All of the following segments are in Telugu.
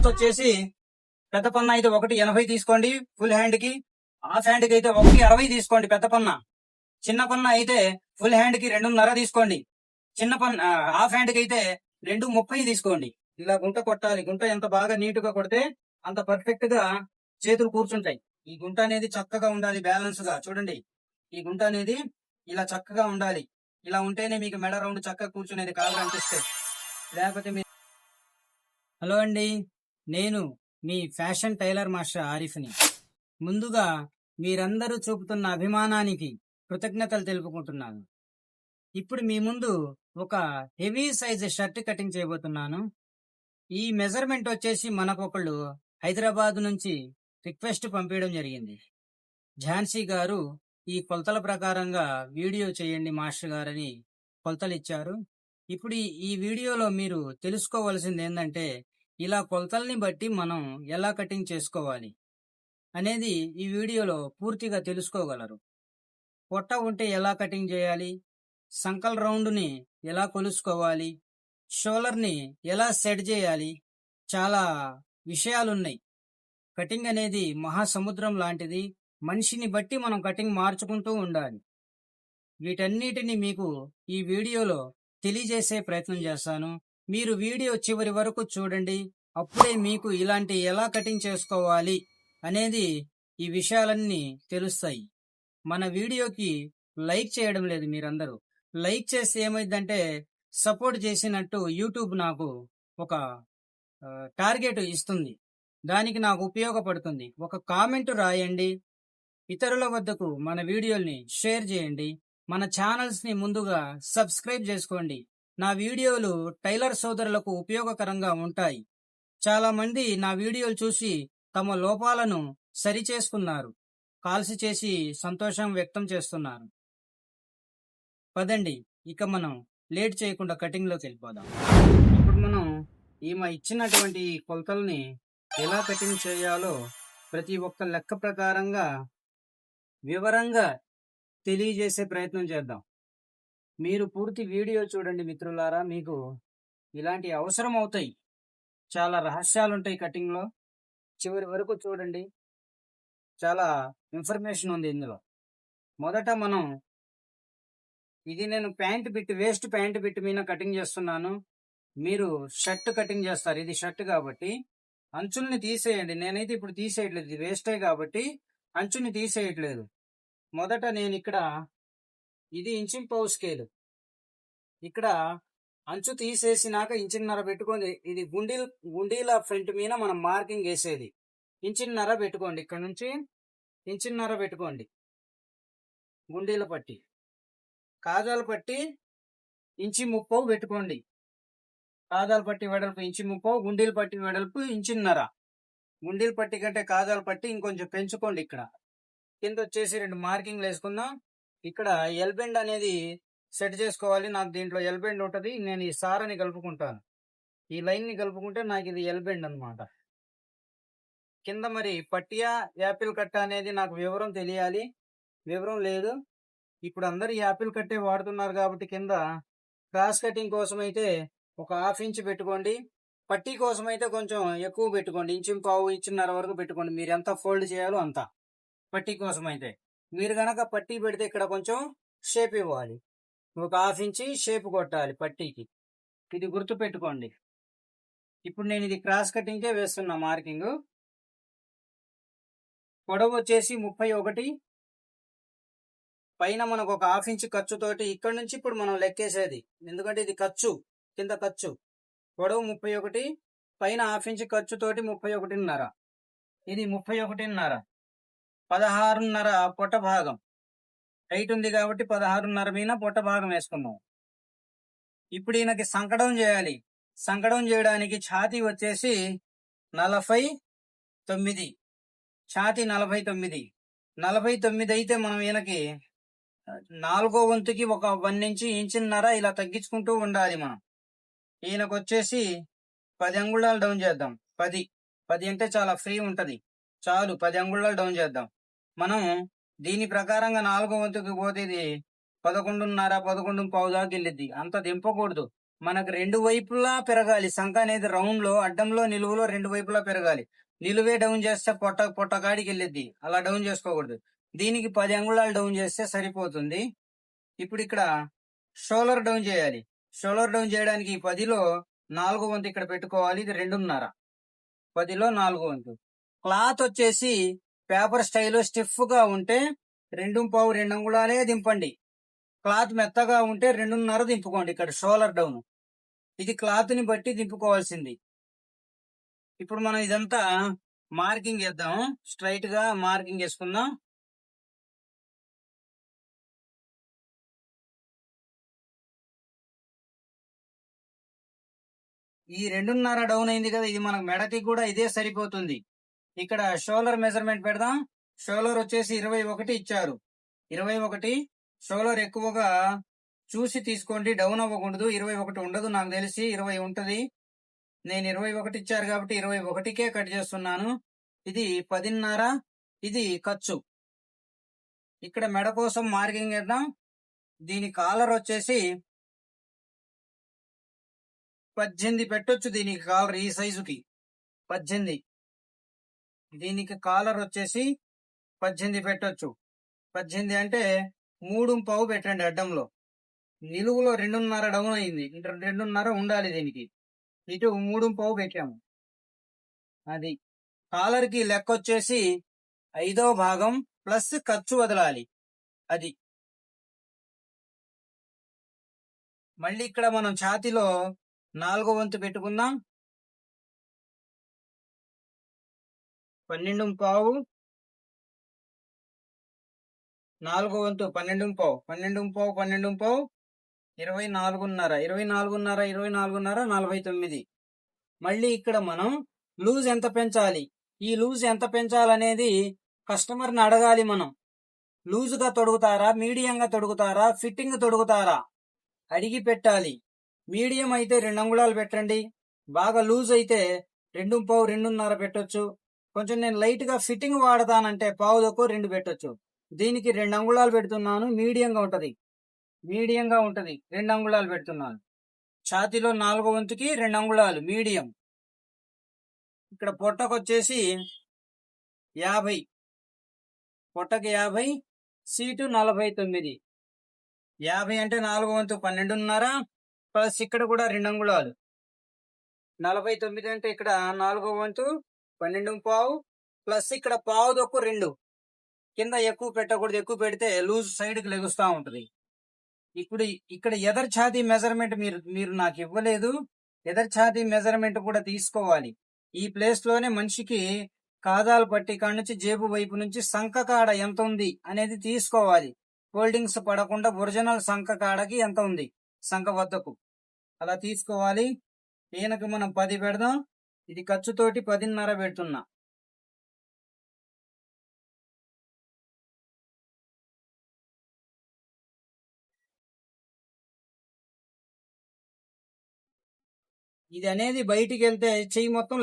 క్లాత్ వచ్చేసి పెద్ద పన్న అయితే 1.80 తీసుకోండి ఫుల్ హ్యాండ్ కి, హాఫ్ హ్యాండ్ కి అయితే 1.60 తీసుకోండి పెద్ద పన్న. చిన్న పన్న అయితే ఫుల్ హ్యాండ్ కి 2.5 తీసుకోండి. చిన్న పన్న హాఫ్ హ్యాండ్ కి అయితే 2.30 తీసుకోండి. ఇలా గుంట కొట్టాలి. గుంట ఎంత బాగా నీట్ గా కొడితే అంత పర్ఫెక్ట్ గా చేతులు కూర్చుంటాయి. ఈ గుంట అనేది చక్కగా ఉండాలి, బ్యాలెన్స్ గా చూడండి. ఈ గుంట అనేది ఇలా చక్కగా ఉండాలి. ఇలా ఉంటేనే మీకు మెడ రౌండ్ చక్కగా కూర్చునేది, కాళ్ళు అనిపిస్తాయి. లేకపోతే మీ హలో అండి, నేను మీ ఫ్యాషన్ టైలర్ మాస్టర్ ఆరిఫ్ని. ముందుగా మీరందరూ చూపుతున్న అభిమానానికి కృతజ్ఞతలు తెలుపుకుంటున్నాను. ఇప్పుడు మీ ముందు ఒక హెవీ సైజ్ షర్ట్ కటింగ్ చేయబోతున్నాను. ఈ మెజర్మెంట్ వచ్చేసి మనకొకళ్ళు హైదరాబాద్ నుంచి రిక్వెస్ట్ పంపించడం జరిగింది. ఝాన్సీ గారు ఈ కొలతల ప్రకారంగా వీడియో చేయండి మాస్టర్ గారని కొలతలు ఇచ్చారు. ఇప్పుడు ఈ వీడియోలో మీరు తెలుసుకోవాల్సింది ఏంటంటే, ఇలా కొలతల్ని బట్టి మనం ఎలా కటింగ్ చేసుకోవాలి అనేది ఈ వీడియోలో పూర్తిగా తెలుసుకోగలరు. పొట్ట ఉంటే ఎలా కటింగ్ చేయాలి, సంకల్ రౌండ్ని ఎలా కొలుసుకోవాలి, షోలర్ని ఎలా సెట్ చేయాలి, చాలా విషయాలున్నాయి. కటింగ్ అనేది మహాసముద్రం లాంటిది. మనిషిని బట్టి మనం కటింగ్ మార్చుకుంటూ ఉండాలి. వీటన్నిటిని మీకు ఈ వీడియోలో తెలియజేసే ప్రయత్నం చేస్తాను. మీరు వీడియో చివరి వరకు చూడండి. అప్పుడే మీకు ఇలాంటి ఎలా కటింగ్ చేసుకోవాలి అనేది ఈ విషయాలన్నీ తెలుస్తాయి. మన వీడియోకి లైక్ చేయడం లేదు మీరందరూ. లైక్ చేస్తే ఏమైందంటే సపోర్ట్ చేసినట్టు యూట్యూబ్ నాకు ఒక టార్గెట్ ఇస్తుంది. దానికి నాకు ఉపయోగపడుతుంది. ఒక కామెంట్ రాయండి, ఇతరుల వద్దకు మన వీడియోల్ని షేర్ చేయండి, మన ఛానల్స్ని ముందుగా సబ్స్క్రైబ్ చేసుకోండి. నా వీడియోలు టైలర్ సోదరులకు ఉపయోగకరంగా ఉంటాయి. చాలా మంది నా వీడియోలు చూసి తమ లోపాలను సరిచేసుకున్నారు, కాల్స్ చేసి సంతోషం వ్యక్తం చేస్తున్నారు. పదండి, ఇక మనం లేట్ చేయకుండా కటింగ్లోకి వెళ్ళిపోదాం. ఇప్పుడు మనం ఈమె ఇచ్చినటువంటి కొలతల్ని ఎలా కటింగ్ చేయాలో ప్రతి ఒక్క లెక్క ప్రకారంగా వివరంగా తెలియజేసే ప్రయత్నం చేద్దాం. మీరు పూర్తి వీడియో చూడండి మిత్రులారా, మీకు ఇలాంటి అవసరం అవుతాయి. చాలా రహస్యాలు ఉంటాయి కటింగ్లో. చివరి వరకు చూడండి, చాలా ఇన్ఫర్మేషన్ ఉంది ఇందులో. మొదట మనం ఇది నేను వేస్ట్ ప్యాంట్ బిట్ మీద కటింగ్ చేస్తున్నాను. మీరు షర్ట్ కటింగ్ చేస్తారు, ఇది షర్ట్ కాబట్టి అంచుల్ని తీసేయండి. నేనైతే ఇప్పుడు తీసేయట్లేదు, ఇది వేస్టే కాబట్టి అంచుని తీసేయట్లేదు. మొదట నేను ఇక్కడ ఇది ఇంచిన్ పావు స్కేల్, ఇక్కడ అంచు తీసేసినాక ఇంచిన్నర పెట్టుకోండి. ఇది గుండీల ఫ్రంట్ మీద మనం మార్కింగ్ వేసేది. ఇంచిన్నర పెట్టుకోండి, ఇక్కడ నుంచి ఇంచిన్నర పెట్టుకోండి. గుండీల పట్టి, కాజాల పట్టి 1.30 పెట్టుకోండి. కాజాల పట్టి వెడల్పు 1.30, గుండీల పట్టి వెడల్పు 1.5. గుండీల పట్టి కంటే కాజాల పట్టి ఇంకొంచెం పెంచుకోండి. ఇక్కడ కింద వచ్చేసి 2 మార్కింగ్లు వేసుకుందాం. ఇక్కడ ఎల్ బెండ్ అనేది సెట్ చేసుకోవాలి. నాకు దీంట్లో ఎల్ బెండ్ ఉంటుంది. నేను ఈ సారని కలుపుకుంటాను, ఈ లైన్ని కలుపుకుంటే నాకు ఇది ఎల్ బెండ్ అనమాట. కింద మరి పట్టియా యాపిల్ కట్ట అనేది నాకు వివరం తెలియాలి. వివరం లేదు. ఇప్పుడు అందరు యాపిల్ కట్టే వాడుతున్నారు కాబట్టి కింద క్రాస్ కటింగ్ కోసం అయితే ఒక 1/2 ఇంచ్ పెట్టుకోండి. పట్టీ కోసం అయితే కొంచెం ఎక్కువ పెట్టుకోండి, 1.5 ఇంచున్నర వరకు పెట్టుకోండి. మీరు ఎంత ఫోల్డ్ చేయాలో అంత. పట్టీ కోసం అయితే మీరు గనక పట్టీ పెడితే ఇక్కడ కొంచెం షేప్ ఇవ్వాలి, ఒక 1/2 ఇంచ్ షేప్ కొట్టాలి పట్టీకి. ఇది గుర్తు పెట్టుకోండి. ఇప్పుడు నేను ఇది క్రాస్ కటింగ్కే వేస్తున్నా మార్కింగ్. పొడవు వచ్చేసి 31. పైన మనకు ఒక 1/2 ఇంచ్ ఖర్చుతోటి ఇక్కడ నుంచి ఇప్పుడు మనం లెక్కేసేది, ఎందుకంటే ఇది ఖర్చు, కింద ఖర్చు. పొడవు 31, పైన 1/2 ఇంచ్ ఖర్చుతోటి 31.5. ఇది 31.5. 16.5 పొట్ట భాగం. హైట్ ఉంది కాబట్టి 16.5 మీద పొట్ట భాగం వేసుకున్నాం. ఇప్పుడు ఈయనకి సంకడం చేయాలి. సంకడం చేయడానికి ఛాతీ వచ్చేసి 49. ఛాతీ 49. 49 అయితే మనం ఈయనకి 4వ వంతుకి ఒక 1 ఇంచ్, ఇంచున్నర ఇలా తగ్గించుకుంటూ ఉండాలి మనం. ఈయనకు వచ్చేసి 10 అంగుళాలు డౌన్ చేద్దాం. 10 అంటే చాలా ఫ్రీ ఉంటది, చాలు 10 అంగుళాలు డౌన్ చేద్దాం. మనం దీని ప్రకారంగా 4వ వంతుకి పోతే ఇది 11.5, 11.15 దాకా వెళ్ళిద్ది. అంత దింపకూడదు, మనకు రెండు వైపులా పెరగాలి. సంఖ అనేది రౌండ్ లో, అడ్డంలో, నిలువులో రెండు వైపులా పెరగాలి. నిలువే డౌన్ చేస్తే పొట్ట కాడికి వెళ్ళిద్ది. అలా డౌన్ చేసుకోకూడదు. దీనికి 10 అంగుళాలు డౌన్ చేస్తే సరిపోతుంది. ఇప్పుడు ఇక్కడ షోల్డర్ డౌన్ చేయాలి. షోల్డర్ డౌన్ చేయడానికి 10లో 4 వంతు ఇక్కడ పెట్టుకోవాలి. ఇది 2.5. 10లో 4 వంతు. క్లాత్ వచ్చేసి పేపర్ స్టైల్ స్టిఫ్ గా ఉంటే 2.5 అంగుళాలే దింపండి. క్లాత్ మెత్తగా ఉంటే 2.5 దింపుకోండి. ఇక్కడ షోల్డర్ డౌన్. ఇది క్లాత్ ని బట్టి దింపుకోవాల్సింది. ఇప్పుడు మనం ఇదంతా మార్కింగ్ వేద్దాం. స్ట్రైట్ గా మార్కింగ్ వేసుకుందాం. ఈ 2.5 డౌన్ అయింది కదా, ఇది మనకు మెడకి కూడా ఇదే సరిపోతుంది. ఇక్కడ షోల్డర్ మెజర్మెంట్ పెడదాం. షోల్డర్ వచ్చేసి 21 ఇచ్చారు. 21. షోల్డర్ ఎక్కువగా చూసి తీసుకోండి, డౌన్ అవ్వకూడదు. 21 ఉండదు, నాకు తెలిసి 20 ఉంటది. నేను 21 ఇచ్చారు కాబట్టి 21కే కట్ చేస్తున్నాను. ఇది 10.5. ఇది ఖర్చు. ఇక్కడ మెడ కోసం మార్కింగ్ వేద్దాం. దీని కాలర్ వచ్చేసి 18 పెట్టొచ్చు. దీనికి కాలర్ ఈ సైజుకి 18. దీనికి కాలర్ వచ్చేసి 18 పెట్టొచ్చు. 18 అంటే 3.5 పెట్టండి అడ్డంలో. నిలువులో 2.5 డౌన్ అయింది. 2.5 ఉండాలి దీనికి. ఇటు 3.5 పెట్టాము. అది కాలర్ కి లెక్క వచ్చేసి 5వ భాగం ప్లస్ ఖర్చు వదలాలి. అది మళ్ళీ ఇక్కడ మనం ఛాతీలో 4 వంతు పెట్టుకుందాం. 12.5. 4 వంతు 12.5. 12.5. 24.5. 24.5. 49. మళ్ళీ ఇక్కడ మనం లూజ్ ఎంత పెంచాలి, ఈ లూజ్ ఎంత పెంచాలనేది కస్టమర్ని అడగాలి. మనం లూజుగా తొడుగుతారా, మీడియంగా తొడుగుతారా, ఫిట్టింగ్ తొడుగుతారా అడిగి పెట్టాలి. మీడియం అయితే 2 అంగుళాలు పెట్టండి. బాగా లూజ్ అయితే 2.5, 2.5 పెట్టొచ్చు. కొంచెం నేను లైట్ గా ఫిట్టింగ్ వాడతానంటే 1/4 పెట్టొచ్చు. దీనికి 2 అంగుళాలు పెడుతున్నాను. మీడియంగా ఉంటది. 2 అంగుళాలు పెడుతున్నాను. ఛాతీలో 4 వంతుకి 2 అంగుళాలు మీడియం. ఇక్కడ పొట్టకు వచ్చేసి 50. పొట్టకి 50, సీటు 49. 50 అంటే 4 వంతు 12.5 ప్లస్ ఇక్కడ కూడా 2 అంగుళాలు. 49 అంటే ఇక్కడ 4 వంతు 12.5 ప్లస్ ఇక్కడ 1/4 కింద ఎక్కువ పెట్టకూడదు. ఎక్కువ పెడితే లూజ్ సైడ్ కి లెగుస్తా ఉంటది. ఇప్పుడు ఇక్కడ ఎదర్ ఛాతీ మెజర్మెంట్ మీరు నాకు ఇవ్వలేదు. ఎదర్ ఛాతీ మెజర్మెంట్ కూడా తీసుకోవాలి. ఈ ప్లేస్ లోనే మనిషికి కాదాలు పట్టి కాడ నుంచి జేబు వైపు నుంచి సంఖ కాడ ఎంత ఉంది అనేది తీసుకోవాలి. ఫోల్డింగ్స్ పడకుండా ఒరిజినల్ సంఖ కాడకి ఎంత ఉంది సంఖ వద్దకు అలా తీసుకోవాలి. ఈయనకు మనం 10 పెడదాం. ఇది ఖర్చుతోటి 10.5 పెడుతున్నా. ఇది అనేది బయటికి వెళ్తే చెయ్యి మొత్తం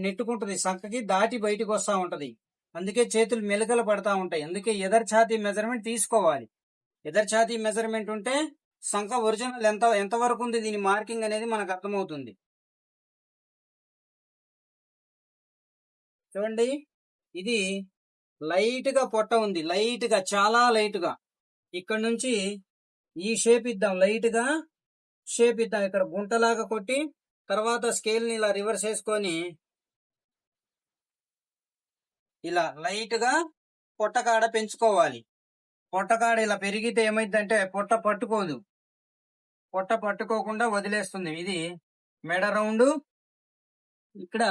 నెట్టుకుంటది, సంఖకి దాటి బయటికి వస్తా ఉంటది. అందుకే చేతులు మెలకలు పడతా ఉంటాయి. అందుకే ఎదర్ ఛాతీ మెజర్మెంట్ తీసుకోవాలి. ఎదర్ ఛాతీ మెజర్మెంట్ ఉంటే సంఖ ఒరిజినల్ ఎంత వరకు ఉంది దీని మార్కింగ్ అనేది మనకు అర్థమవుతుంది. చూడండి, ఇది లైట్ గా పొట్ట ఉంది. లైట్ గా, చాలా లైట్ గా. ఇక్కడ నుంచి ఈ షేప్ ఇద్దాం. లైట్ గా షేప్ ఇద్దాం. ఇక్కడ గుంటలాగా కొట్టి తర్వాత స్కేల్ ని ఇలా రివర్స్ చేసుకొని ఇలా లైట్ గా పొట్టకాడ పెంచుకోవాలి. పొట్టకాడ ఇలా పెరిగితే ఏమైందంటే పొట్ట పట్టుకోదు. పొట్ట పట్టుకోకుండా వదిలేస్తుంది. ఇది మెడ రౌండ్. ఇక్కడ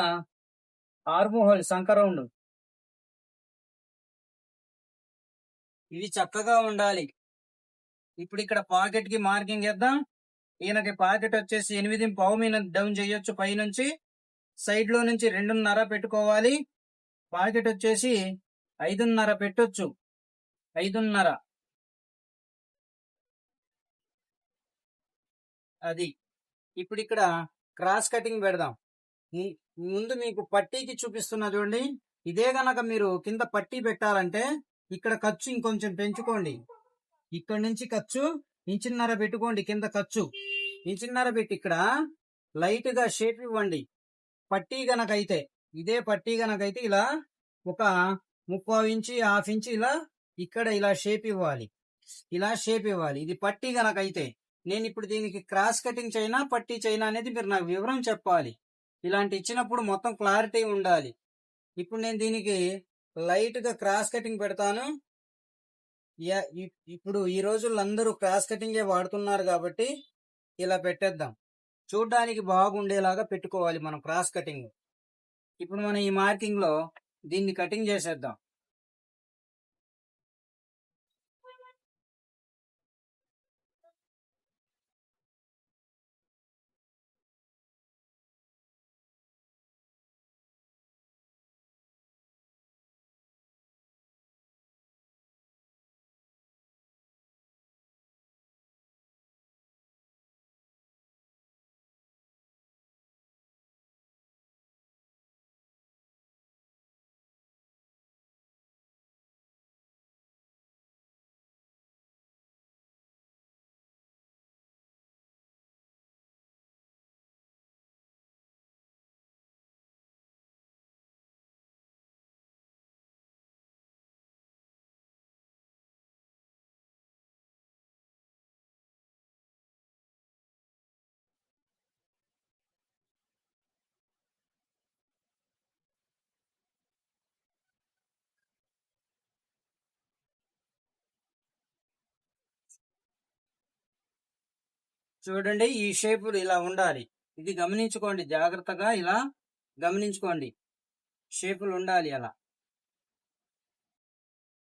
ఆర్మ్ హోల్ సంఖ రౌండ్. ఇది చక్కగా ఉండాలి. ఇప్పుడు ఇక్కడ పాకెట్ కి మార్కింగ్ వేద్దాం. ఈయనకి పాకెట్ వచ్చేసి 8.5 మీద డౌన్ చేయొచ్చు. పైనుంచి సైడ్ లో నుంచి 2.5 పెట్టుకోవాలి. పాకెట్ వచ్చేసి 5.5 పెట్టొచ్చు. 5.5 అది. ఇప్పుడు ఇక్కడ క్రాస్ కటింగ్ పెడదాం. ముందు మీకు పట్టీకి చూపిస్తున్నా చూడండి. ఇదే గనక మీరు కింద పట్టీ పెట్టాలంటే ఇక్కడ ఖర్చు ఇంకొంచెం పెంచుకోండి. ఇక్కడ నుంచి ఖర్చు 1.5 పెట్టుకోండి కింద ఖర్చు. ఇంచున్నర పెట్టి ఇక్కడ లైట్ గా షేప్ ఇవ్వండి. పట్టీ గనకైతే ఇదే పట్టీ గనకైతే ఇలా ఒక 3/4 ఇంచి 1/2 ఇంచి ఇలా ఇక్కడ ఇలా షేప్ ఇవ్వాలి. ఇలా షేప్ ఇవ్వాలి. ఇది పట్టీ గనకైతే నేను ఇప్పుడు దీనికి క్రాస్ కటింగ్ చైనా పట్టీ చైనా అనేది మీరు నాకు వివరం చెప్పాలి. ఇలాంటి ఇచ్చినప్పుడు మొత్తం క్లారిటీ ఉండాలి. ఇప్పుడు నేను దీనికి లైట్ గా క్రాస్ కటింగ్ పెడతాను. ఇప్పుడు ఈ రోజుల్లో అందరూ క్రాస్ కటింగే వాడుతున్నారు కాబట్టి ఇలా పెట్టేద్దాం. చూడ్డానికి బాగుండేలాగా పెట్టుకోవాలి మనం క్రాస్ కటింగ్. ఇప్పుడు మనం ఈ మార్కింగ్ లో దీన్ని కటింగ్ చేసేద్దాం. చూడండి, ఈ షేపులు ఇలా ఉండాలి. ఇది గమనించుకోండి, జాగ్రత్తగా ఇలా గమనించుకోండి. షేపులు ఉండాలి అలా.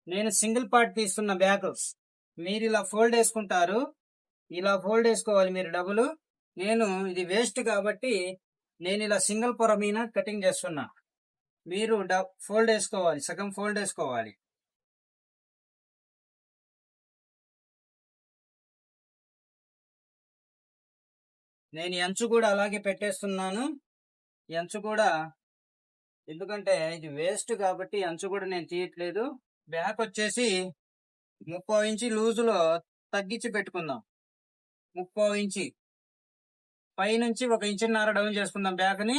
నేను సింగిల్ పార్ట్ తీస్తున్న బ్యాక్. మీరు ఇలా ఫోల్డ్ వేసుకుంటారు. ఇలా ఫోల్డ్ వేసుకోవాలి మీరు డబుల్. నేను ఇది వేస్ట్ కాబట్టి నేను ఇలా సింగిల్ పొర మీద కటింగ్ చేస్తున్నా. మీరు ఫోల్డ్ వేసుకోవాలి, సగం ఫోల్డ్ వేసుకోవాలి. నేను అంచు కూడా అలాగే పెట్టేస్తున్నాను. అంచు కూడా ఎందుకంటే ఇది వేస్ట్ కాబట్టి అంచు కూడా నేను తీయట్లేదు. బ్యాక్ వచ్చేసి 3/4 ఇంచి లూజులో తగ్గించి పెట్టుకుందాం. 3/4 ఇంచి పైనుంచి 1 ఇంచున్నర డౌన్ చేసుకుందాం. బ్యాక్ ని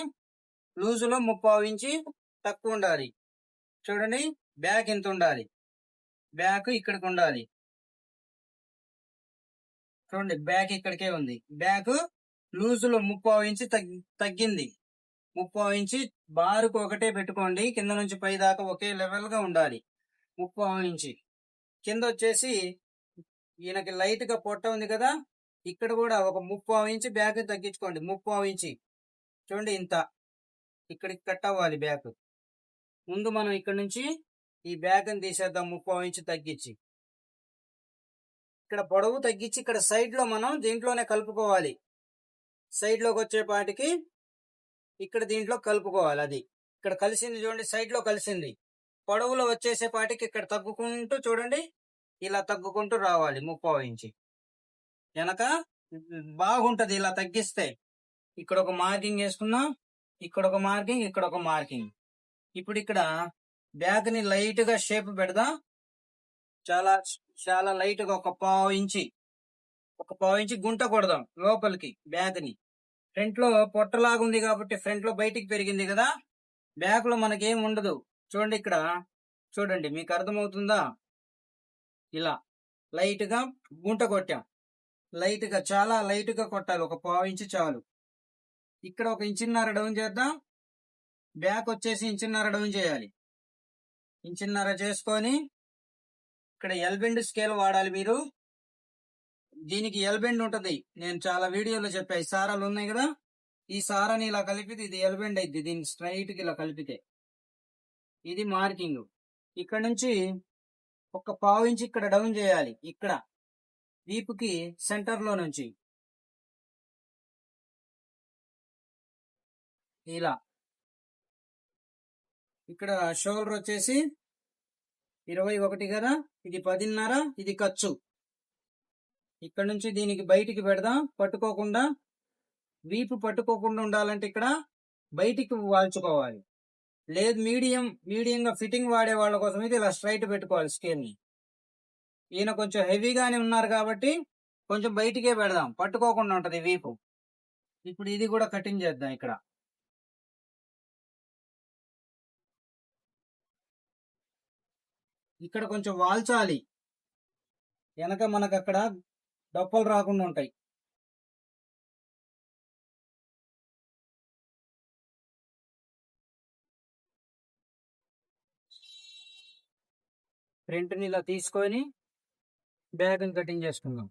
లూజులో 3/4 ఇంచి తక్కువ ఉండాలి. చూడండి, బ్యాక్ ఎంత ఉండాలి, బ్యాక్ ఇక్కడికి ఉండాలి. చూడండి, బ్యాక్ ఇక్కడికే ఉంది. బ్యాక్ లూజులో 3/4 ఇంచి తగ్గింది. 3/4 ఇంచి బారుకు ఒకటే పెట్టుకోండి. కింద నుంచి పై దాకా ఒకే లెవెల్ గా ఉండాలి. 3/4 ఇంచి కింద వచ్చేసి ఈయనకి లైట్ గా పొట్ట ఉంది కదా, ఇక్కడ కూడా ఒక 3/4 ఇంచి బ్యాక్ తగ్గించుకోండి. 3/4 ఇంచి చూడండి, ఇంత ఇక్కడికి కట్ అవ్వాలి బ్యాక్. ముందు మనం ఇక్కడ నుంచి ఈ బ్యాక్ ని తీసేద్దాం. 3/4 ఇంచి తగ్గించి ఇక్కడ పొడవు తగ్గించి ఇక్కడ సైడ్ లో మనం దీంట్లోనే కలుపుకోవాలి. సైడ్ లోకి వచ్చేపాటికి ఇక్కడ దీంట్లో కలుపుకోవాలి. అది ఇక్కడ కలిసింది చూడండి, సైడ్ లో కలిసింది. పొడవులో వచ్చేసేపాటికి ఇక్కడ తగ్గుకుంటూ చూడండి, ఇలా తగ్గుకుంటూ రావాలి. 3/4 ఇంచి వెనక బాగుంటది ఇలా తగ్గిస్తే. ఇక్కడ ఒక మార్కింగ్ వేసుకుందాం, ఇక్కడ ఒక మార్కింగ్, ఇక్కడ ఒక మార్కింగ్. ఇప్పుడు ఇక్కడ బ్యాక్ ని లైట్ గా షేప్ పెడదాం. చాలా చాలా లైట్ గా ఒక 1/4 ఇంచి గుంట కొడదాం లోపలికి. బ్యాక్ ని ఫ్రంట్ లో పొట్టలాగా ఉంది కాబట్టి ఫ్రంట్ లో బయటికి పెరిగింది కదా, బ్యాక్ లో మనకేం ఉండదు. చూడండి, ఇక్కడ చూడండి, మీకు అర్థమవుతుందా? ఇలా లైట్ గా గుంట కొట్టాం. లైట్ గా, చాలా లైట్ గా కొట్టాలి. ఒక 1/4 ఇంచి చాలు. ఇక్కడ 1 ఇంచున్నర డౌన్ చేద్దాం. బ్యాక్ వచ్చేసి 1 ఇంచున్నర డౌన్ చేయాలి. 1 ఇంచున్నర చేసుకొని ఇక్కడ ఎల్బెండ్ స్కేల్ వాడాలి మీరు. దీనికి ఎల్బెండ్ ఉంటది, నేను చాలా వీడియోలో చెప్పా. ఈ సారాలు ఉన్నాయి కదా, ఈ సారాని ఇలా కలిపితే ఇది ఎల్బెండ్ అయింది. దీన్ని స్ట్రైట్ కి ఇలా కలిపితే ఇది మార్కింగ్. ఇక్కడ నుంచి ఒక 1/4 ఇంచి ఇక్కడ డౌన్ చేయాలి. ఇక్కడ వీపుకి సెంటర్ లో నుంచి ఇలా. ఇక్కడ షోల్డర్ వచ్చేసి 21 కదా, ఇది 10.5, ఇది ఖర్చు. ఇక్కడ నుంచి దీనికి బయటికి పెడదాం. పట్టుకోకుండా, వీపు పట్టుకోకుండా ఉండాలంటే ఇక్కడ బయటికి వాల్చుకోవాలి. లేదు మీడియంగా ఫిట్టింగ్ వాడే వాళ్ళ కోసం అయితే ఇలా స్ట్రైట్ పెట్టుకోవాలి స్కేల్ ని. ఈయన కొంచెం హెవీగానే ఉన్నారు కాబట్టి కొంచెం బయటికే పెడదాం, పట్టుకోకుండా ఉంటది వీపు. ఇప్పుడు ఇది కూడా కటింగ్ చేద్దాం. ఇక్కడ కొంచెం వాల్చాలి, వెనక మనకు అక్కడ డొప్పలు రాకుండా ఉంటాయి. ఫ్రంట్ని ఇలా తీసుకొని బ్యాక్ కటింగ్ చేసుకుందాం.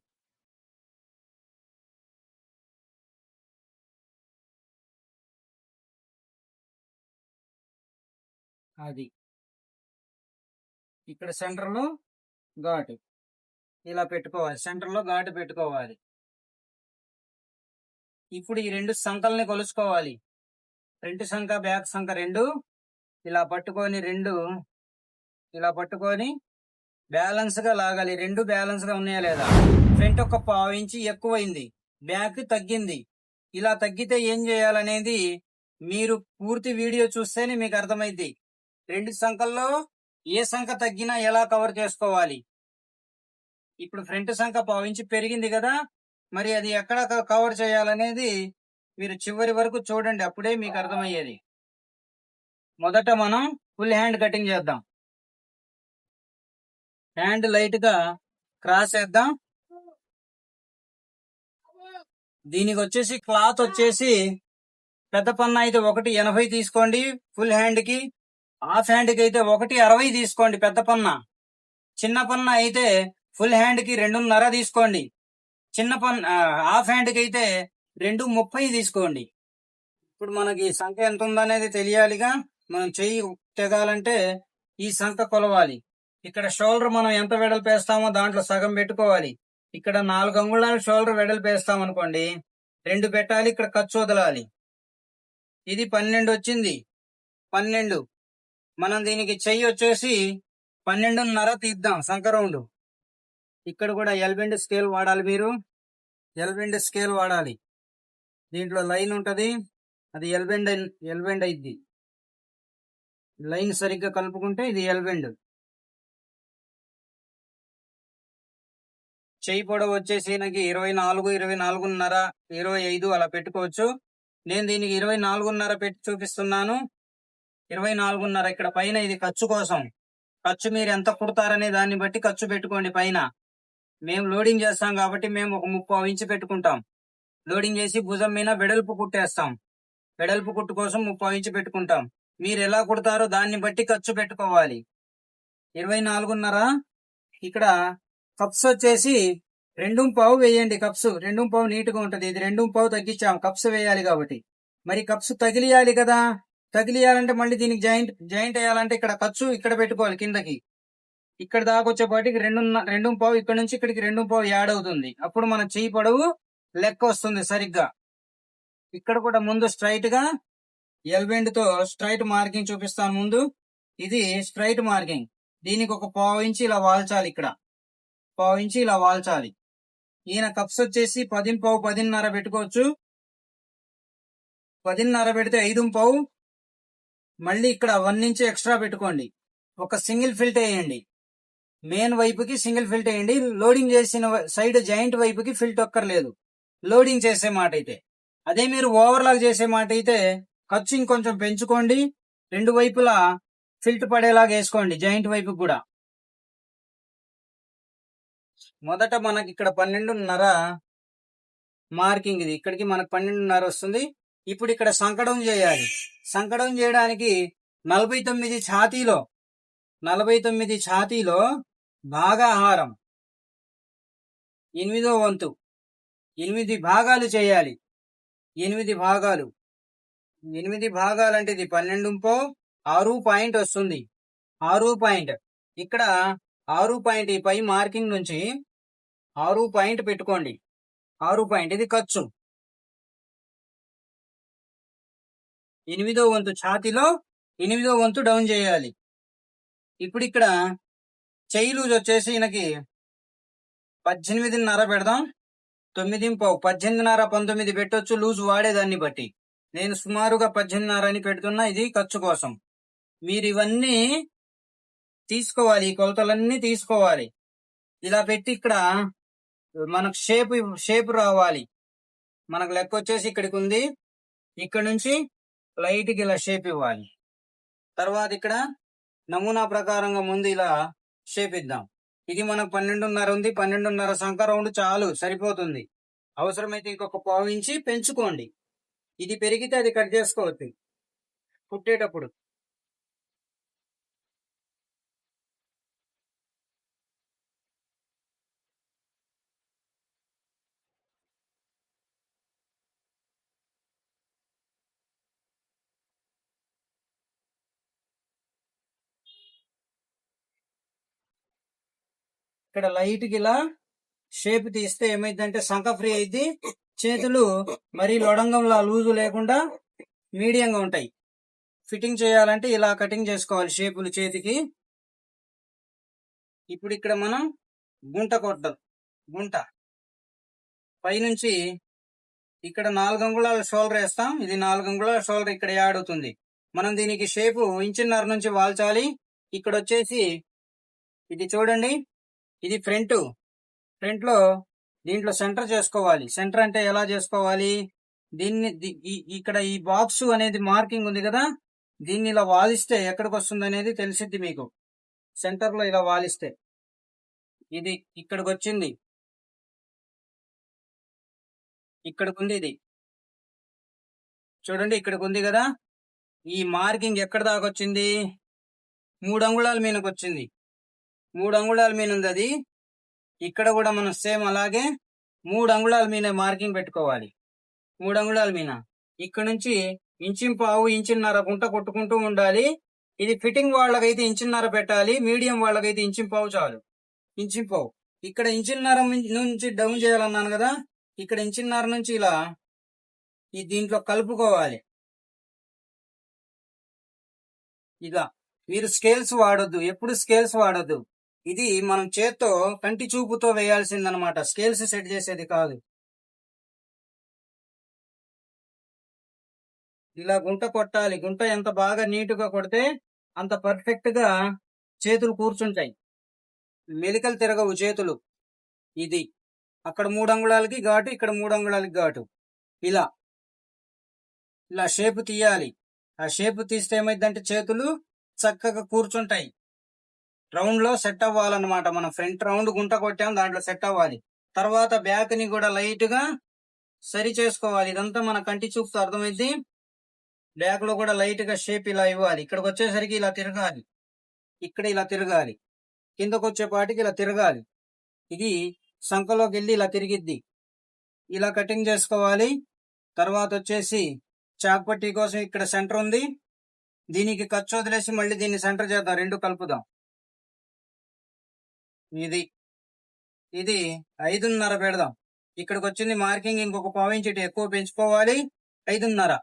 అది ఇక్కడ సెంటర్ లో ఘాటు ఇలా పెట్టుకోవాలి, సెంటర్ లో ఘాటు పెట్టుకోవాలి. ఇప్పుడు ఈ రెండు సంకల్ని కొలుసుకోవాలి. ఫ్రంట్ సంఖ బ్యాక్ సంఖ రెండు ఇలా పట్టుకొని బ్యాలెన్స్ గా లాగాలి. రెండు బ్యాలెన్స్ గా ఉన్నాయా లేదా? ఫ్రంట్ ఒక 1/2 ఇంచి ఎక్కువైంది, బ్యాక్ తగ్గింది. ఇలా తగ్గితే ఏం చేయాలనేది మీరు పూర్తి వీడియో చూస్తేనే మీకు అర్థమైంది. రెండు సంఖల్లో ఏ సంఖ తగ్గినా ఎలా కవర్ చేసుకోవాలి. ఇప్పుడు ఫ్రంట్ సంఖ 1/2 ఇంచి పెరిగింది కదా, మరి అది ఎక్కడ కవర్ చేయాలనేది మీరు చివరి వరకు చూడండి, అప్పుడే మీకు అర్థమయ్యేది. మొదట మనం ఫుల్ హ్యాండ్ కటింగ్ చేద్దాం. హ్యాండ్ లైట్ గా క్రాస్ వేద్దాం. దీనికి వచ్చేసి క్లాత్ వచ్చేసి పెద్ద పన్నా అయితే 1.80 తీసుకోండి ఫుల్ హ్యాండ్ కి. హాఫ్ హ్యాండ్ కి అయితే 1.60 తీసుకోండి పెద్ద పన్నా. చిన్న పన్నా అయితే ఫుల్ హ్యాండ్ కి 2.5 తీసుకోండి. హాఫ్ హ్యాండ్ కి అయితే 2.30 తీసుకోండి. ఇప్పుడు మనకి సంఖ్య ఎంత ఉందనేది తెలియాలిగా. మనం చెయ్యి తెగాలంటే ఈ సంఖ్య కొలవాలి. ఇక్కడ షోల్డర్ మనం ఎంత వెడల్పు వేస్తామో దాంట్లో సగం పెట్టుకోవాలి. ఇక్కడ 4 అంగుళాలు షోల్డర్ వెడల్పు వేస్తాం అనుకోండి, 2 పెట్టాలి. ఇక్కడ ఖర్చు వదలాలి. ఇది 12 వచ్చింది. 12 మనం దీనికి చెయ్యి వచ్చేసి 12.5 తీద్దాం సంఖ్య రౌండ్. ఇక్కడ కూడా ఎల్బెండ్ స్కేల్ వాడాలి. మీరు ఎల్బెండ్ స్కేల్ వాడాలి. దీంట్లో లైన్ ఉంటది, అది ఎల్బెండ్ అయింది. లైన్ సరిగ్గా కలుపుకుంటే ఇది ఎల్బెండ్. చెయ్యి పొడవు వచ్చేసి నాకు 24, 24.5, 25 అలా పెట్టుకోవచ్చు. నేను దీనికి 24.5 పెట్టి చూపిస్తున్నాను. 24.5 ఇక్కడ పైన ఇది ఖర్చు కోసం. ఖర్చు మీరు ఎంత కుడతారనే దాన్ని బట్టి ఖర్చు పెట్టుకోండి. పైన మేము లోడింగ్ చేస్తాం కాబట్టి మేము ఒక 30 ఇంచు పెట్టుకుంటాం. లోడింగ్ చేసి భుజం మీద వెడల్పు కుట్టేస్తాం. వెడల్పు కుట్టు కోసం 30 ఇంచు పెట్టుకుంటాం. మీరు ఎలా కుడతారో దాన్ని బట్టి ఖర్చు పెట్టుకోవాలి. 24.5 ఇక్కడ కప్స్ వచ్చేసి 2.5 వేయండి. కప్స్ 2.5 నీట్ గా ఉంటది. ఇది 2.5 తగ్గించాం, కప్స్ వేయాలి కాబట్టి. మరి కప్స్ తగిలియాలి కదా, తగిలియాలంటే మళ్ళీ దీనికి జాయింట్ వేయాలంటే ఇక్కడ ఖర్చు ఇక్కడ పెట్టుకోవాలి. కిందకి ఇక్కడ దాకా వచ్చేపాటికి 2.5, ఇక్కడ నుంచి ఇక్కడికి 2.5 యాడ్ అవుతుంది. అప్పుడు మన చెయ్యి పొడవు లెక్క వస్తుంది సరిగ్గా. ఇక్కడ కూడా ముందు స్ట్రైట్ గా ఎల్బెండ్ తో స్ట్రైట్ మార్కింగ్ చూపిస్తాను. ముందు ఇది స్ట్రైట్ మార్కింగ్. దీనికి ఒక 1/2 ఇంచి ఇలా వాల్చాలి. ఇక్కడ 1/2 ఇంచి ఇలా వాల్చాలి. ఈయన కప్స్ వచ్చేసి 10.5, 10.5 పెట్టుకోవచ్చు. 10.5 పెడితే 5.5. మళ్ళీ ఇక్కడ 1 ఇంచ్ ఎక్స్ట్రా పెట్టుకోండి. ఒక సింగిల్ ఫిల్ట్ వేయండి. మెయిన్ వైపుకి సింగిల్ ఫిల్ట్ వేయండి. లోడింగ్ చేసిన సైడ్ జాయింట్ వైపుకి ఫిల్ట్ ఒక్కర్లేదు లోడింగ్ చేసే మాట అయితే. అదే మీరు ఓవర్లాగ్ చేసే మాట అయితే ఖర్చు ఇంకొంచెం పెంచుకోండి. 2 వైపులా ఫిల్ట్ పడేలాగా వేసుకోండి, జాయింట్ వైపు కూడా. మొదట మనకి ఇక్కడ 12.5 మార్కింగ్, ఇది ఇక్కడికి మనకు 12.5 వస్తుంది. ఇప్పుడు ఇక్కడ సంకడం చేయాలి. సంకడం చేయడానికి 49 ఛాతీలో భాగాహారం 8వ వంతు 8 భాగాలు చేయాలి. 8 భాగాలు. 8 భాగాలు అంటే ఇది 12.5, 6 పాయింట్ వస్తుంది. 6 పాయింట్ ఇక్కడ 6 పాయింట్ ఈ పై మార్కింగ్ నుంచి 6 పాయింట్ పెట్టుకోండి. 6 పాయింట్ ఇది ఖర్చు. 8వ వంతు ఛాతీలో 8వ వంతు డౌన్ చేయాలి. ఇప్పుడు ఇక్కడ చెయ్యి లూజ్ వచ్చేసి ఈయనకి 18.5 పెడదాం. 9.5, 18.5, 19 పెట్టొచ్చు లూజ్ వాడేదాన్ని బట్టి. నేను సుమారుగా 18.5 అని పెడుతున్నా, ఇది ఖర్చు కోసం. మీరు ఇవన్నీ తీసుకోవాలి, ఈ కొలతలన్నీ తీసుకోవాలి. ఇలా పెట్టి ఇక్కడ మనకు షేప్ రావాలి. మనకు లెక్క వచ్చేసి ఇక్కడికి ఉంది. ఇక్కడ నుంచి లైట్ కి ఇలా షేప్ ఇవ్వాలి. తర్వాత ఇక్కడ నమూనా ప్రకారంగా ముందు ఇలా షేప్ ఇద్దాం. ఇది మనకు 12.5 ఉంది. 12.5 సంఖ రౌండ్ చాలు, సరిపోతుంది. అవసరమైతే ఇంకొక పావు ఇంచి పెంచుకోండి. ఇది పెరిగితే అది కట్ చేసుకోవచ్చు కుట్టేటప్పుడు. ఇక్కడ లైట్ కి ఇలా షేప్ తీస్తే ఏమైందంటే సంఖ ఫ్రీ అయితే చేతులు మరీ లొడంగంలా లూజు లేకుండా మీడియంగా ఉంటాయి. ఫిట్టింగ్ చేయాలంటే ఇలా కటింగ్ చేసుకోవాలి షేపులు చేతికి. ఇప్పుడు ఇక్కడ మనం గుంట పైనుంచి ఇక్కడ 4 అంగుళాల షోల్డర్ వేస్తాం. ఇది 4 అంగుళాల షోల్డర్ ఇక్కడ యాడ్ అవుతుంది. మనం దీనికి షేపు 1.5 నుంచి వాల్చాలి. ఇక్కడ వచ్చేసి ఇది చూడండి, ఇది ఫ్రంట్ లో దీంట్లో సెంటర్ చేసుకోవాలి. సెంటర్ అంటే ఎలా చేసుకోవాలి, దీన్ని ఇక్కడ ఈ బాక్స్ అనేది మార్కింగ్ ఉంది కదా, దీన్ని ఇలా వాలిస్తే ఎక్కడికి వస్తుంది అనేది తెలిసిద్ది మీకు. సెంటర్ లో ఇలా వాలిస్తే ఇది ఇక్కడికి వచ్చింది, ఇక్కడికి ఉంది. ఇది చూడండి, ఇక్కడికి ఉంది కదా. ఈ మార్కింగ్ ఎక్కడ దాకా వచ్చింది, 3 అంగుళాల మీదకి వచ్చింది. 3 అంగుళాల మీద ఉంది అది. ఇక్కడ కూడా మనం సేమ్ అలాగే 3 అంగుళాల మీద మార్కింగ్ పెట్టుకోవాలి. 3 అంగుళాల మీద ఇక్కడ నుంచి 1.5 1.5 గుంట కొట్టుకుంటూ ఉండాలి. ఇది ఫిట్టింగ్ వాళ్ళకైతే 1.5 పెట్టాలి, మీడియం వాళ్ళకైతే 1.5 చాలు. 1.5 ఇక్కడ 1.5 నుంచి డౌన్ చేయాలన్నాను కదా, ఇక్కడ 1.5 నుంచి ఇలా ఈ దీంట్లో కలుపుకోవాలి. ఇలా మీరు స్కేల్స్ వాడొద్దు, ఎప్పుడు స్కేల్స్ వాడొద్దు. ఇది మనం చేత్తో కంటి చూపుతో వేయాల్సిందనమాట, స్కేల్స్ సెట్ చేసేది కాదు. ఇలా గుంట కొట్టాలి. గుంట ఎంత బాగా నీటుగా కొడితే అంత పర్ఫెక్ట్ గా చేతులు కూర్చుంటాయి, మెలికలు తిరగవు చేతులు. ఇది అక్కడ 3 అంగుళాలకి ఘాటు, ఇక్కడ 3 అంగుళాలకి ఘాటు. ఇలా షేప్ తీయాలి. ఆ షేప్ తీస్తే ఏమైందంటే చేతులు చక్కగా కూర్చుంటాయి. రౌండ్ లో సెట్ అవ్వాలన్నమాట. మనం ఫ్రంట్ రౌండ్ గుంట కొట్టాం, దాంట్లో సెట్ అవ్వాలి. తర్వాత బ్యాక్ ని కూడా లైట్ గా సరి చేసుకోవాలి. ఇదంతా మన కంటి చూపుతో అర్థమైంది. బ్యాక్ లో కూడా లైట్ గా షేప్ ఇలా ఇవ్వాలి. ఇక్కడికి వచ్చేసరికి ఇలా తిరగాలి, ఇక్కడ ఇలా తిరగాలి, కిందకు వచ్చేపాటికి ఇలా తిరగాలి. ఇది సంఖలోకి వెళ్ళి ఇలా తిరిగిద్ది. ఇలా కటింగ్ చేసుకోవాలి. తర్వాత వచ్చేసి చాక్ పట్టీ కోసం ఇక్కడ సెంటర్ ఉంది, దీనికి ఖర్చు వదిలేసి మళ్ళీ దీన్ని సెంటర్ చేద్దాం, 2 కలుపుదాం. ఇది 5.5 పెడదాం. ఇక్కడికి వచ్చింది మార్కింగ్, ఇంకొక పావు ఇంచు ఎక్కువ పెంచుకోవాలి, 5.5.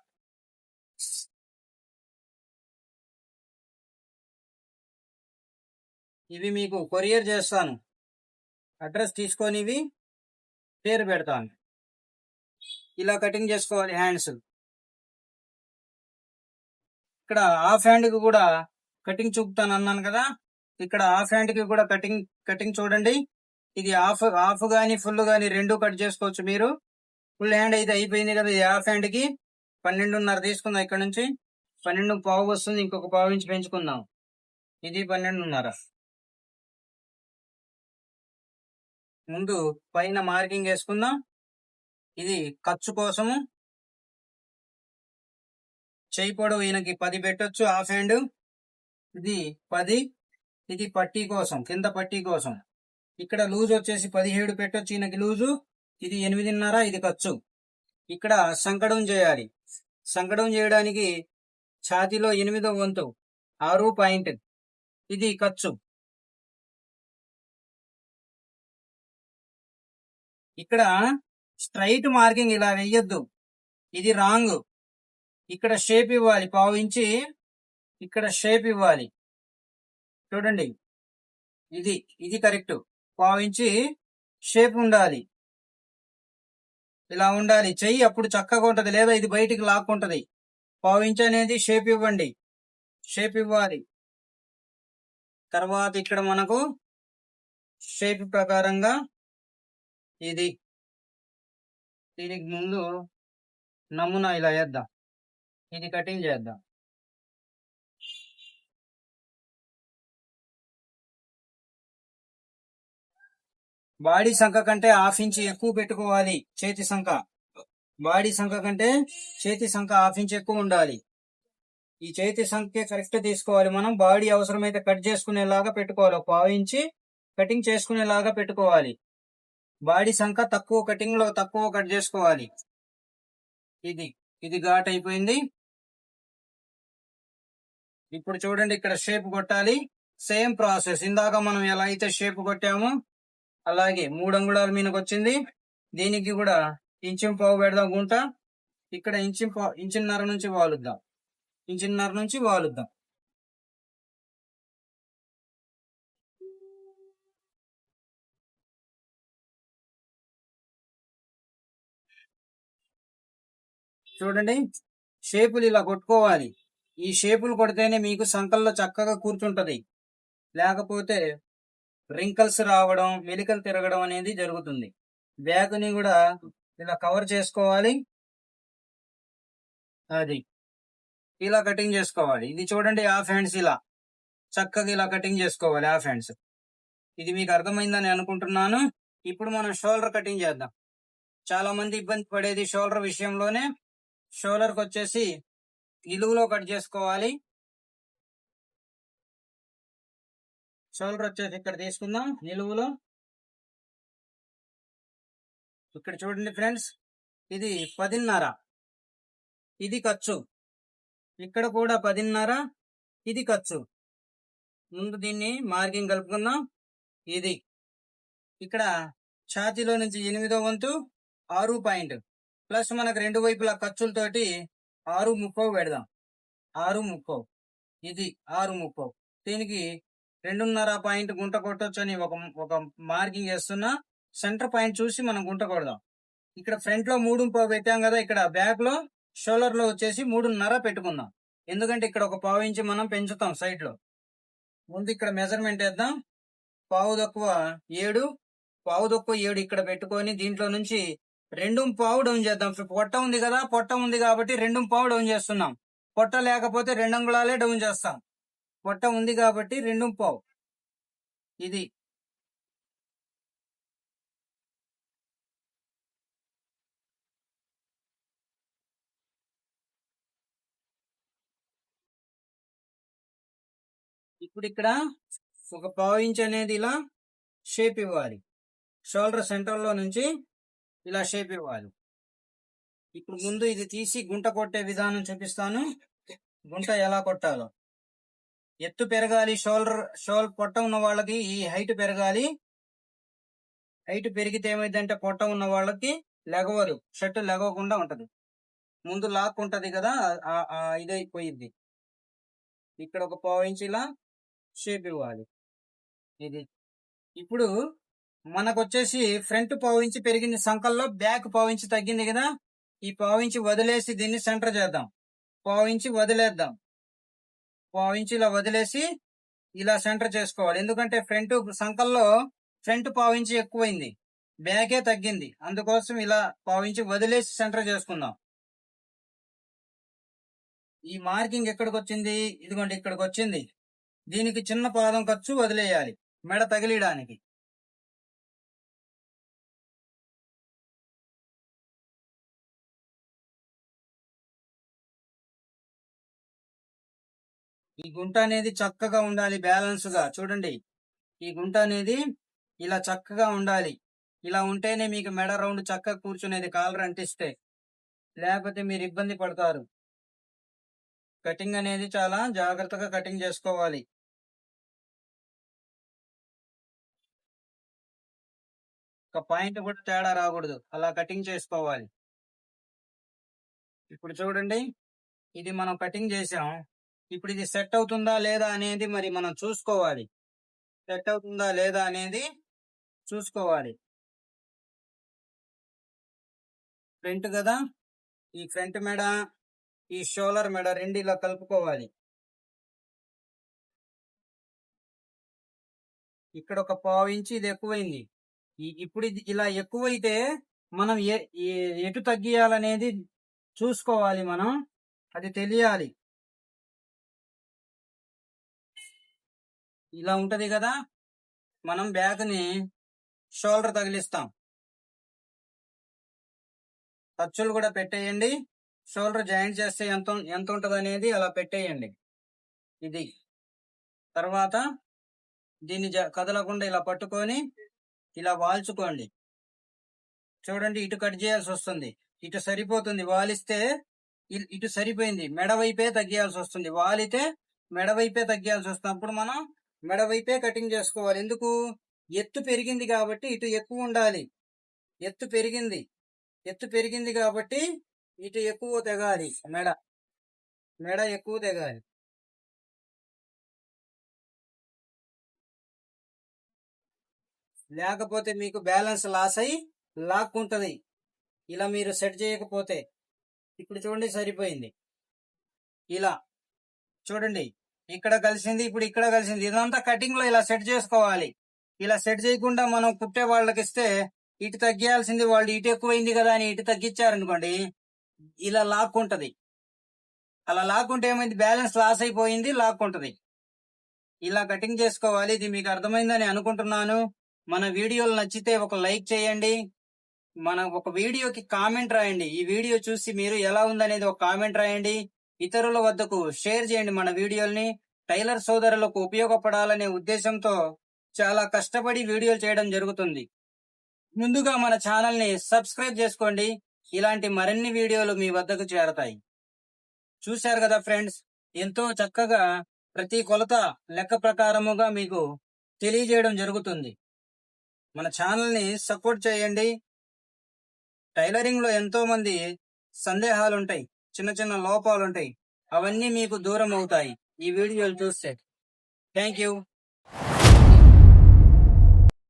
ఇవి మీకు కొరియర్ చేస్తాను, అడ్రస్ తీసుకొని ఇవి పేరు పెడతాను. ఇలా కటింగ్ చేసుకోవాలి హ్యాండ్స్. ఇక్కడ హాఫ్ హ్యాండ్ కి కూడా కటింగ్ చూపుతాను అన్నాను కదా, ఇక్కడ హాఫ్ హ్యాండ్ కి కూడా కటింగ్ చూడండి. ఇది హాఫ్ గానీ ఫుల్ గానీ 2 కట్ చేసుకోవచ్చు మీరు. ఫుల్ హ్యాండ్ అయితే అయిపోయింది కదా. ఇది హాఫ్ హ్యాండ్ కి 12.5 తీసుకుందాం. ఇక్కడ నుంచి 12.5 వస్తుంది, ఇంకొక పావు ఇంచు పెంచుకుందాం. ఇది 12.5. ముందు పైన మార్కింగ్ వేసుకుందాం. ఇది ఖర్చు కోసము. చేయి పొడవు ఈయనకి 10 పెట్టొచ్చు, హాఫ్ హ్యాండ్ ఇది 10. ఇది పట్టీ కోసం, కింద పట్టీ కోసం. ఇక్కడ లూజ్ వచ్చేసి 17 పెట్టొచ్చు ఈయనకి లూజు. ఇది 8.5, ఇది ఖర్చు. ఇక్కడ సంకడం చేయాలి. సంకడం చేయడానికి ఛాతీలో 8వ వంతు 6 పాయింట్, ఇది ఖర్చు. ఇక్కడ స్ట్రైట్ మార్కింగ్ ఇలా వెయ్యొద్దు, ఇది రాంగ్. ఇక్కడ షేప్ ఇవ్వాలి, పావు ఇంచి ఇక్కడ షేప్ ఇవ్వాలి. చూడండి, ఇది కరెక్ట్. పావు ఇంచి షేప్ ఉండాలి, ఇలా ఉండాలి. చెయ్యి అప్పుడు చక్కగా ఉంటది, లేదా ఇది బయటికి లాక్కుంటది. పావు ఇంచ్ అనేది షేప్ ఇవ్వండి, షేప్ ఇవ్వాలి. తర్వాత ఇక్కడ మనకు షేప్ ప్రకారంగా ఇది దీనికి ముందు నమూనా ఇలా వేద్దాం, ఇది కటింగ్ చేద్దాం. బాడీ సంఖ కంటే హాఫ్ ఇంచ్ ఎక్కువ పెట్టుకోవాలి. చేతి సంఖ బాడీ సంఖ కంటే చేతి సంఖ హాఫ్ ఇంచ్ ఎక్కువ ఉండాలి. ఈ చేతి సంఖ్య కరెక్ట్ తీసుకోవాలి. మనం బాడీ అవసరమైతే కట్ చేసుకునేలాగా పెట్టుకోవాలి. 1/4 ఇంచి కటింగ్ చేసుకునేలాగా పెట్టుకోవాలి. బాడీ సంఖ్య తక్కువ కటింగ్ లో తక్కువ కట్ చేసుకోవాలి. ఇది ఇది ఘాట్ అయిపోయింది. ఇప్పుడు చూడండి, ఇక్కడ షేప్ కొట్టాలి. సేమ్ ప్రాసెస్, ఇందాక మనం ఎలా అయితే షేప్ కొట్టామో అలాగే 3 అంగుళాల మీదకి వచ్చింది. దీనికి కూడా ఇంచు పావు పెడదాం గుంట. ఇక్కడ ఇంచున్నర నుంచి వాలుద్దాం, ఇంచున్నర నుంచి వాలుద్దాం. చూడండి, షేపులు ఇలా కొట్టుకోవాలి. ఈ షేపులు కొడితేనే మీకు సంకల్లో చక్కగా కూర్చుంటది. లేకపోతే రింకల్స్ రావడం, మెలికలు తిరగడం అనేది జరుగుతుంది. బ్యాగ్ని కూడా ఇలా కవర్ చేసుకోవాలి. అది ఇలా కటింగ్ చేసుకోవాలి. ఇది చూడండి, హాఫ్ హ్యాండ్స్ ఇలా చక్కగా ఇలా కటింగ్ చేసుకోవాలి. హాఫ్ హ్యాండ్స్ ఇది మీకు అర్థమైందని అనుకుంటున్నాను. ఇప్పుడు మనం షోల్డర్ కటింగ్ చేద్దాం. చాలా మంది ఇబ్బంది పడేది షోల్డర్ విషయంలోనే. షోల్డర్కి వచ్చేసి నిలువులో కట్ చేసుకోవాలి. షోల్డర్ వచ్చేసి ఇక్కడ తీసుకుందాం నిలువులో. ఇక్కడ చూడండి ఫ్రెండ్స్, ఇది 10.5, ఇది ఖర్చు. ఇక్కడ కూడా 10.5, ఇది ఖర్చు. ముందు దీన్ని మార్కింగ్ కలుపుకుందాం. ఇది ఇక్కడ ఛాతీలో నుంచి 8వ వంతు 6 పాయింట్ ప్లస్ మనకు రెండు వైపుల ఖర్చులతోటి 6.30 పెడదాం. 6.30, ఇది 6.30. దీనికి 2.5 పాయింట్ గుంట కొట్టొచ్చు అని ఒక మార్కింగ్ చేస్తున్నా. సెంటర్ పాయింట్ చూసి మనం గుంట కొడదాం. ఇక్కడ ఫ్రంట్ లో 3.5 పెట్టాం కదా, ఇక్కడ బ్యాక్ లో షోల్డర్ లో వచ్చేసి 3.5 పెట్టుకుందాం. ఎందుకంటే ఇక్కడ ఒక 1/4 ఇంచ్ మనం పెంచుతాం సైడ్ లో. ముందు ఇక్కడ మెజర్మెంట్ వేద్దాం. 7.5 ఇక్కడ పెట్టుకొని దీంట్లో నుంచి 2.5 డౌన్ చేద్దాం. పొట్ట ఉంది కదా, పొట్ట ఉంది కాబట్టి 2.5 డౌన్ చేస్తున్నాం. పొట్ట లేకపోతే 2 అంగుళాలే డౌన్ చేస్తాం. పొట్ట ఉంది కాబట్టి 2.5. ఇది ఇప్పుడు ఇక్కడ ఒక 1/4 ఇంచ్ అనేది ఇలా షేప్ ఇవ్వాలి. షోల్డర్ సెంటర్ లో నుంచి ఇలా షేప్ ఇవ్వాలి. ఇప్పుడు ముందు ఇది తీసి గుంట కొట్టే విధానం చూపిస్తాను. గుంట ఎలా కొట్టాలో. ఎత్తు పెరగాలి. షోల్ పొట్ట ఉన్న వాళ్ళకి ఈ హైట్ పెరగాలి. హైట్ పెరిగితే ఏమైందంటే పొట్ట ఉన్న వాళ్ళకి లెగవరు, షర్ట్ లెగవకుండా ఉంటది. ముందు లాక్ ఉంటది కదా, ఇదైపోయింది. ఇక్కడ ఒక 1/4 ఇంచ్ ఇలా షేప్ ఇవ్వాలి. ఇది ఇప్పుడు మనకు వచ్చేసి ఫ్రంట్ 1/4 ఇంచ్ పెరిగింది సంకల్లో, బ్యాక్ 1/4 ఇంచ్ తగ్గింది కదా. ఈ 1/4 ఇంచ్ వదిలేసి దీన్ని సెంటర్ చేద్దాం. 1/4 ఇంచ్ వదిలేద్దాం. 1/4 ఇంచ్ ఇలా వదిలేసి ఇలా సెంటర్ చేసుకోవాలి. ఎందుకంటే ఫ్రంట్ సంకల్లో ఫ్రంట్ 1/4 ఇంచ్ ఎక్కువైంది, బ్యాకే తగ్గింది. అందుకోసం ఇలా 1/4 ఇంచ్ వదిలేసి సెంటర్ చేసుకుందాం. ఈ మార్కింగ్ ఎక్కడికి వచ్చింది? ఇదిగోండి, ఇక్కడికి వచ్చింది. దీనికి చిన్న పాదం ఖర్చు వదిలేయాలి మెడ తగిలియడానికి. ఈ గుంట అనేది చక్కగా ఉండాలి, బ్యాలెన్స్ గా. చూడండి, ఈ గుంట అనేది ఇలా చక్కగా ఉండాలి. ఇలా ఉంటేనే మీకు మెడ రౌండ్ చక్కగా కూర్చునేది, కాలర్ అంటిస్తే. లేకపోతే మీరు ఇబ్బంది పడతారు. కటింగ్ అనేది చాలా జాగ్రత్తగా కటింగ్ చేసుకోవాలి. ఒక పాయింట్ కూడా తేడా రాకూడదు, అలా కటింగ్ చేసుకోవాలి. ఇప్పుడు చూడండి, ఇది మనం కటింగ్ చేసాం. ఇప్పుడు ఇది సెట్ అవుతుందా లేదా అనేది మరి మనం చూసుకోవాలి. సెట్ అవుతుందా లేదా అనేది చూసుకోవాలి. ఫ్రంట్ కదా, ఈ ఫ్రంట్ మెడ, ఈ షోల్డర్ మెడ రెండు ఇలా కలుపుకోవాలి. ఇక్కడ ఒక 1/4 ఇంచ్ ఇది ఎక్కువైంది, ఇప్పుడు ఇది ఇలా ఎక్కువైతే మనం ఎటు తగ్గియాలనేది చూసుకోవాలి, మనం అది తెలియాలి. ఇలా ఉంటది కదా, మనం బ్యాక్ ని షోల్డర్ తగిలిస్తాం. ఖర్చులు కూడా పెట్టేయండి. షోల్డర్ జాయింట్ చేస్తే ఎంత ఉంటది అనేది అలా పెట్టేయండి. ఇది తర్వాత దీన్ని కదలకుండా ఇలా పట్టుకొని ఇలా వాల్చుకోండి. చూడండి, ఇటు కట్ చేయాల్సి వస్తుంది, ఇటు సరిపోతుంది. వాలిస్తే ఇటు సరిపోయింది, మెడ వైపే తగ్గియాల్సి వస్తుంది. వాలితే మెడ వైపే తగ్గియాల్సి వస్తుంది. అప్పుడు మనం మెడ వైపే కటింగ్ చేసుకోవాలి. ఎందుకు? ఎత్తు పెరిగింది కాబట్టి ఇటు ఎక్కువ ఉండాలి. ఎత్తు పెరిగింది కాబట్టి ఇటు ఎక్కువ తెగాలి. మెడ ఎక్కువ తెగాలి. లేకపోతే మీకు బ్యాలెన్స్ లాస్ అయి లాక్కుంటది, ఇలా మీరు సెట్ చేయకపోతే. ఇప్పుడు చూడండి, సరిపోయింది. ఇలా చూడండి, ఇక్కడ కలిసింది, ఇప్పుడు ఇక్కడ కలిసింది. ఇదంతా కటింగ్ లో ఇలా సెట్ చేసుకోవాలి. ఇలా సెట్ చేయకుండా మనం కుట్టే వాళ్ళకి ఇస్తే ఇటు తగ్గియాల్సింది వాళ్ళు ఇటు ఎక్కువైంది కదా అని ఇటు తగ్గించారనుకోండి, ఇలా లాక్కుంటది. అలా లాక్కుంటే ఏమైంది? బ్యాలెన్స్ లాస్ అయిపోయింది, లాక్కుంటది. ఇలా కటింగ్ చేసుకోవాలి. ఇది మీకు అర్థమైందని అనుకుంటున్నాను. మన వీడియోలు నచ్చితే ఒక లైక్ చేయండి. మన ఒక వీడియోకి కామెంట్ రాయండి. ఈ వీడియో చూసి మీరు ఎలా ఉందనేది ఒక కామెంట్ రాయండి. ఇతరుల వద్దకు షేర్ చేయండి మన వీడియోల్ని. టైలర్ సోదరులకు ఉపయోగపడాలనే ఉద్దేశంతో చాలా కష్టపడి వీడియోలు చేయడం జరుగుతుంది. ముందుగా మన ఛానల్ ని సబ్స్క్రైబ్ చేసుకోండి. ఇలాంటి మరిన్ని వీడియోలు మీ వద్దకు చేరతాయి. చూశారు కదా ఫ్రెండ్స్, ఎంతో చక్కగా ప్రతి కొలత లెక్క ప్రకారముగా మీకు తెలియజేయడం జరుగుతుంది. మన ఛానల్ ని సపోర్ట్ చేయండి. టైలరింగ్ లో ఎంతో మంది సందేహాలు ఉంటాయి, చిన్న చిన్న లోపాలు ఉంటాయి, అవన్నీ మీకు దూరం అవుతాయి ఈ వీడియోలు చూస్తే. Thank you.